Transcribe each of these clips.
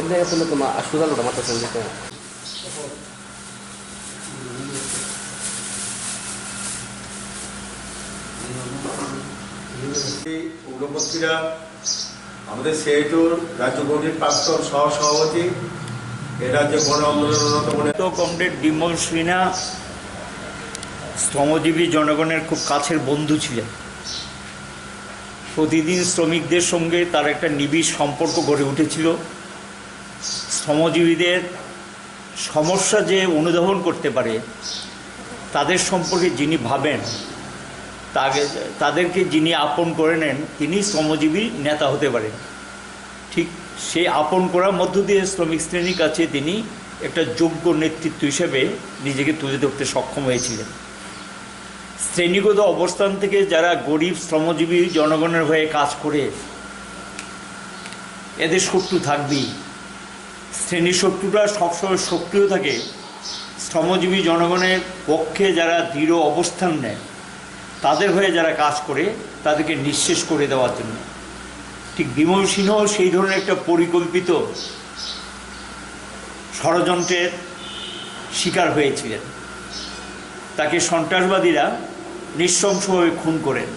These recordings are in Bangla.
Endaga pun itu mah asuran udah mata sendiri. উপলব্ধিরা আমাদের সেহেতুর রাজ্য কমিটির প্রাক্তন সহসভাপতি এ রাজ্যে গণ আন্দোলনের অন্যতম কমরেড বিমল সিনহা শ্রমজীবী জনগণের খুব কাছের বন্ধু ছিলেন। প্রতিদিন শ্রমিকদের সঙ্গে তার একটা নিবিড় সম্পর্ক গড়ে উঠেছিল। শ্রমজীবীদের সমস্যা যে অনুধাবন করতে পারে, তাদের সম্পর্কে যিনি ভাবেন, তাদেরকে যিনি আপন করে নেন, তিনি শ্রমজীবী নেতা হতে পারেন। ঠিক সেই আপন করার মধ্য দিয়ে শ্রমিক শ্রেণীর কাছে তিনি একটা যোগ্য নেতৃত্ব হিসেবে নিজেকে তুলে ধরতে সক্ষম হয়েছিলেন। শ্রেণীগত অবস্থান থেকে যারা গরিব শ্রমজীবী জনগণের হয়ে কাজ করে, এদের শত্রু থাকবেই। শ্রেণী শত্রুরা সবসময় সক্রিয় থাকে শ্রমজীবী জনগণের পক্ষে যারা দৃঢ় অবস্থান নেয়, তাদের হয়ে যারা কাজ করে তাদেরকে নিঃশেষ করে দেওয়ার জন্য। ঠিক বিমল সিংহ সেই ধরনের একটা পরিকল্পিত ষড়যন্ত্রের শিকার হয়েছিলেন। তাকে সন্ত্রাসবাদীরা নৃশংসভাবে খুন করেন।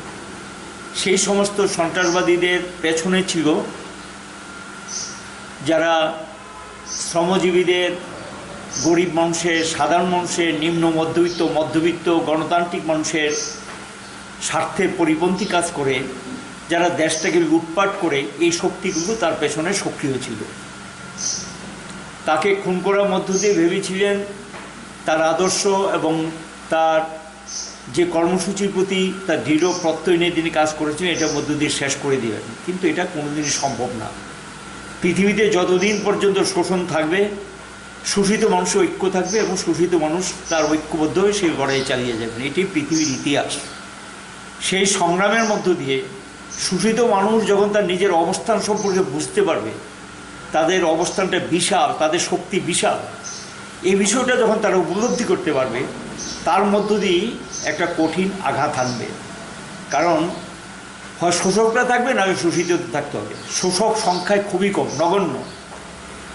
সেই সমস্ত সন্ত্রাসবাদীদের পেছনে ছিল যারা শ্রমজীবীদের, গরিব মানুষের, সাধারণ মানুষের, নিম্ন মধ্যবিত্ত গণতান্ত্রিক মানুষের স্বার্থের পরিপন্থী কাজ করে, যারা দেশটাকে লুটপাট করে, এই শক্তিগুলো তার পেছনে সক্রিয় ছিল। তাকে খুন করার মধ্য দিয়ে ভেবেছিলেন তার আদর্শ এবং তার যে কর্মসূচির প্রতি তার দৃঢ় প্রত্যয় নিয়ে তিনি কাজ করেছিলেন, এটার মধ্য দিয়ে শেষ করে দেবেন। কিন্তু এটা কোনোদিনই সম্ভব না। পৃথিবীতে যতদিন পর্যন্ত শোষণ থাকবে, শোষিত মানুষের ঐক্য থাকবে এবং শোষিত মানুষ তার ঐক্যবদ্ধ হয়ে সেই লড়াই চালিয়ে যাবেন। এটি পৃথিবীর ইতিহাস। সেই সংগ্রামের মধ্য দিয়ে শোষিত মানুষ যখন তার নিজের অবস্থান সম্পর্কে বুঝতে পারবে, তাদের অবস্থানটা বিশাল, তাদের শক্তি বিশাল, এই বিষয়টা যখন তারা উপলব্ধি করতে পারবে, তার মধ্য দিয়েই একটা কঠিন আঘাত আনবে। কারণ হয় শোষকরা থাকবে, না শোষিত থাকতে হবে। শোষক সংখ্যায় খুবই কম, নগণ্য,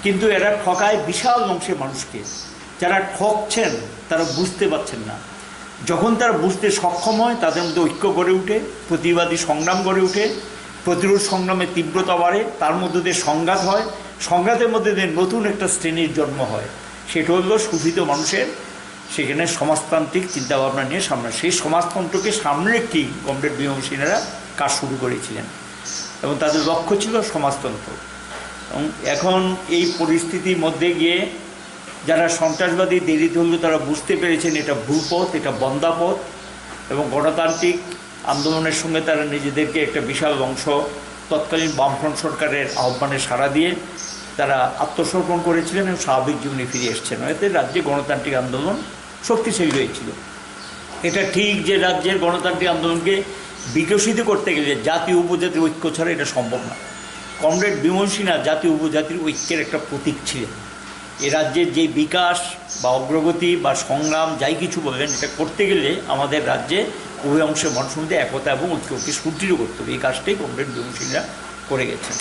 কিন্তু এরা ঠকায় বিশাল অংশের মানুষকে। যারা ঠকছেন তারা বুঝতে পারছেন না। যখন তারা বুঝতে সক্ষম হয়, তাদের মধ্যে ঐক্য গড়ে উঠে, প্রতিবাদী সংগ্রাম গড়ে উঠে, প্রতিরোধ সংগ্রামের তীব্রতা বাড়ে, তার মধ্য দিয়ে সংঘাত হয়, সংঘাতের মধ্যে দিয়ে নতুন একটা শ্রেণীর জন্ম হয়। সেটা হলো শোষিত মানুষের সেখানে সমাজতান্ত্রিক চিন্তাভাবনা নিয়ে সামনে। সেই সমাজতন্ত্রকে সামনে রেখেই কমরেড বিমল সিনহা কাজ শুরু করেছিলেন এবং তাদের লক্ষ্য ছিল সমাজতন্ত্র। এবং এখন এই পরিস্থিতির মধ্যে গিয়ে যারা সন্ত্রাসবাদী দেরিতে হলেও তারা বুঝতে পেরেছেন এটা ভুল পথ, এটা বন্ধা পথ, এবং গণতান্ত্রিক আন্দোলনের সঙ্গে তারা নিজেদেরকে একটা বিশাল অংশ তৎকালীন বামফ্রন্ট সরকারের আহ্বানে সাড়া দিয়ে তারা আত্মসমর্পণ করেছিলেন এবং স্বাভাবিক জীবনে ফিরে এসছেন। এতে রাজ্যে গণতান্ত্রিক আন্দোলন শক্তিশালী হয়েছিল। এটা ঠিক যে রাজ্যের গণতান্ত্রিক আন্দোলনকে বিকশিত করতে গেলে জাতীয় উপজাতির ঐক্য ছাড়া এটা সম্ভব না। কমরেড বিমল সিনহা জাতীয় উপজাতির ঐক্যের একটা প্রতীক ছিলেন। এ রাজ্যের যে বিকাশ বা অগ্রগতি বা সংগ্রাম যাই কিছু বলবেন, এটা করতে গেলে আমাদের রাজ্যে উভয় অংশের মানুষের মধ্যে একতা এবং ঐক্যকে সুদৃঢ় করতে হবে। এই কাজটাই কমরেড বিমল সিনহা করে গেছেন।